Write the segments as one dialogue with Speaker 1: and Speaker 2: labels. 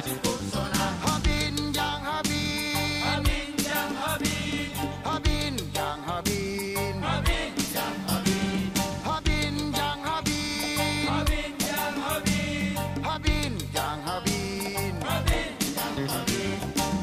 Speaker 1: cukup sona.
Speaker 2: Habin jang habin,
Speaker 1: Habin jang habin,
Speaker 2: habin jang habin,
Speaker 1: habin jang habin,
Speaker 2: habin jang habin,
Speaker 1: habin jang habin,
Speaker 2: habin jang habin.
Speaker 1: habin jang habin.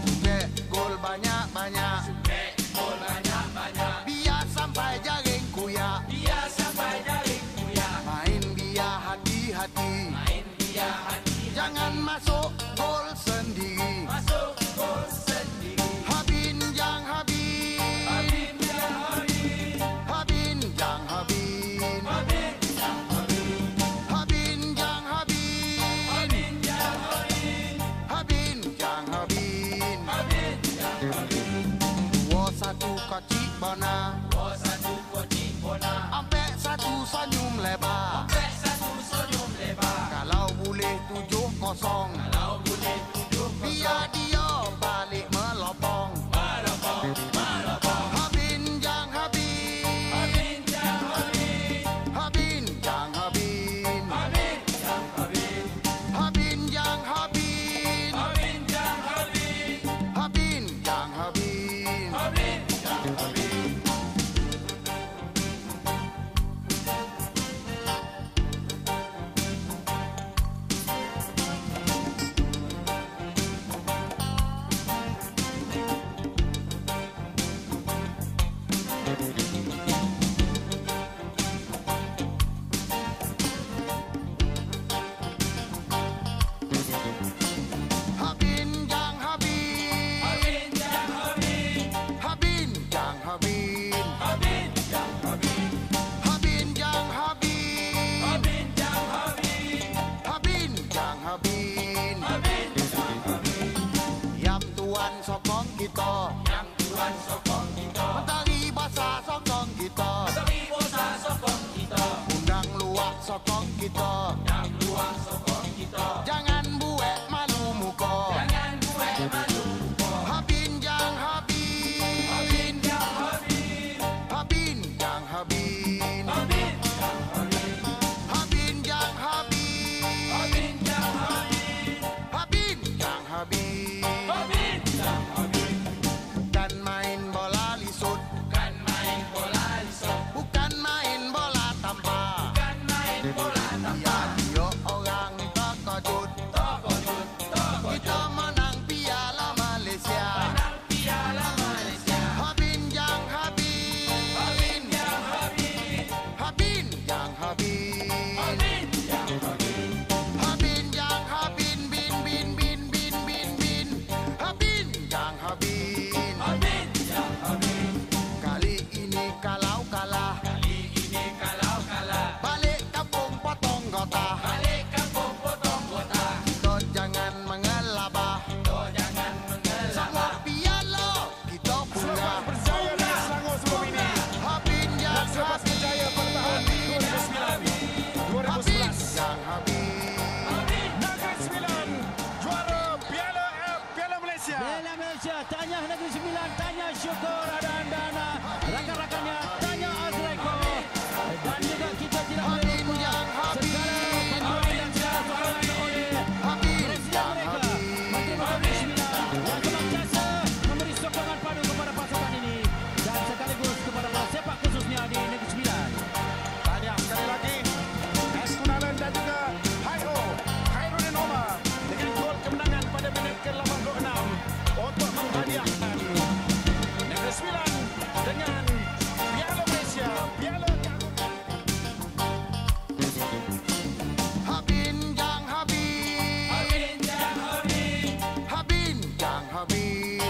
Speaker 2: Sukek gol banyak-banyak,
Speaker 1: Sukek gol banyak-banyak,
Speaker 2: biar sampai jaring kuyak.
Speaker 1: biar sampai jaring kuyak.
Speaker 2: Main biar hati-hati,
Speaker 1: Main biar hati,
Speaker 2: jangan masuk gol sendiri.
Speaker 1: masuk gol sendiri.
Speaker 2: Habin jang habin,
Speaker 1: Habin jang habin,
Speaker 2: habin jang habin,
Speaker 1: habin jang habin,
Speaker 2: habin jang habin,
Speaker 1: habin jang habin,
Speaker 2: habin jang habin.
Speaker 1: habin jang habin.
Speaker 2: Dua satu kocik bona,
Speaker 1: Oh satu kocik bona,
Speaker 2: ampe satu senyum lebar.
Speaker 1: sampai satu senyum lebar.
Speaker 2: Kalau boleh 7-0,
Speaker 1: Kalau boleh 7-0,
Speaker 2: biar dia balik melopong.
Speaker 1: melopong, melopong.
Speaker 2: Habin jang habin,
Speaker 1: Habin jang habin,
Speaker 2: habin jang habin,
Speaker 1: habin jang habin,
Speaker 2: habin jang habin,
Speaker 1: habin jang habin,
Speaker 2: habin jang habin.
Speaker 1: habin jang habin.
Speaker 2: Habin jang habin,
Speaker 1: Habin jang habin,
Speaker 2: habin jang habin,
Speaker 1: habin jang habin,
Speaker 2: habin jang habin,
Speaker 1: habin jang habin,
Speaker 2: habin jang habin.
Speaker 1: habin jang habin.
Speaker 2: Yam tuan sokong kita,
Speaker 1: Yang Tuhan sokong kita,
Speaker 2: mentari basah sokong kita,
Speaker 1: tapi bosa sokong kita,
Speaker 2: undang luak sokong kita.
Speaker 1: yang luar sokong kita.
Speaker 2: Jangan buat malu muka.
Speaker 1: Jangan buat malu muka.
Speaker 2: Habin jang habin,
Speaker 1: Habin jang habin,
Speaker 2: habin jang habin,
Speaker 1: habin jang habin,
Speaker 2: habin jang habin,
Speaker 1: habin jang habin,
Speaker 2: habin jang habin.
Speaker 1: habin jang habin.
Speaker 2: Bukan main bola lisut,
Speaker 1: Bukan main bola lisok,
Speaker 2: bukan main bola tampar.
Speaker 1: bukan main bola
Speaker 2: Ya
Speaker 1: tampar.
Speaker 2: dia orang terkejut,
Speaker 1: Tokojut, tokojut,
Speaker 2: kita menang Piala Malaysia.
Speaker 1: menang Piala Malaysia.
Speaker 2: Habin jang habin,
Speaker 1: Habin jang habin,
Speaker 2: habin jang habin,
Speaker 1: habin jang habin,
Speaker 2: habin jang habin, bin bin bin bin bin bin, habin jang habin.
Speaker 1: habin jang habin.
Speaker 2: Kali ini kalau kalah,
Speaker 1: Kali ini kalau kalah,
Speaker 2: balik kampung potong gotah.
Speaker 1: balik kampung potong kota.
Speaker 2: Kita jangan mengelabah,
Speaker 1: Kau jangan mengelabah.
Speaker 2: semua piala kita punya.
Speaker 3: Berjaya di Selangor sebelum ini.
Speaker 2: Habin jang
Speaker 3: Selepas
Speaker 2: habin,
Speaker 3: berjaya pada tahun 2009.
Speaker 2: habin
Speaker 3: 2011.
Speaker 2: jang habin.
Speaker 3: Negeri Sembilan juara Piala Malaysia.
Speaker 4: Piala Malaysia, tanya Negeri Sembilan, tanya Syukur dan rakan-rakannya, tanya Azraiko. Dan juga kita tidak boleh
Speaker 2: Habin
Speaker 4: lupa
Speaker 2: jang habin,
Speaker 4: segala bantuan dan segala sokongan oleh
Speaker 2: habin
Speaker 4: Presiden
Speaker 2: jang
Speaker 4: mereka,
Speaker 2: habin.
Speaker 4: Menteri Negeri Sembilan yang senantiasa memberi sokongan padu kepada pasukan ini dan sekaligus kepada bola sepak khususnya di Negeri Sembilan.
Speaker 3: Tahniah sekali lagi S. Kunalan dan juga Hai-O Khairuddin Omar dengan gol kemenangan pada minit ke-86 untuk menghadiahkan Negeri Sembilan dengan Piala Malaysia, Piala
Speaker 2: Habin jang habin,
Speaker 1: Habin jang habin,
Speaker 2: habin jang habin,